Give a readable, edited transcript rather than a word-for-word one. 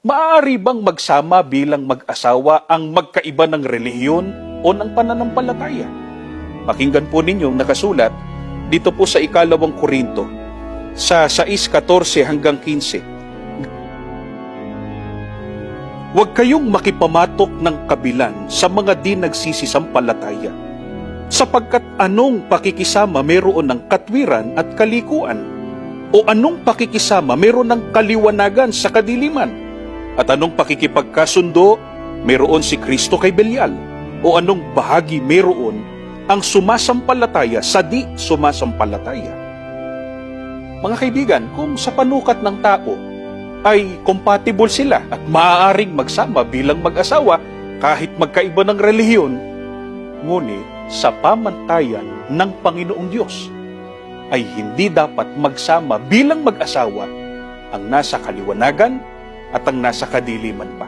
Maaari bang magsama bilang mag-asawa ang magkaiba ng relihiyon o ng pananampalataya? Pakinggan po ninyo nakasulat dito po sa 2 Korinto, sa 6:14 hanggang 15. Huwag kayong makipamatok ng kabilan sa mga di nagsisisampalataya, sapagkat anong pakikisama mayroon ng katwiran at kalikuan? O anong pakikisama mayroon ng kaliwanagan sa kadiliman? At anong pakikipagkasundo mayroon si Kristo kay Belial? O anong bahagi mayroon ang sumasampalataya sa di sumasampalataya? Mga kaibigan, kung sa panukat ng tao ay compatible sila at maaaring magsama bilang mag-asawa kahit magkaiba ng relihiyon, ngunit sa pamantayan ng Panginoong Diyos ay hindi dapat magsama bilang mag-asawa ang nasa kaliwanagan at ang nasa kadiliman pa.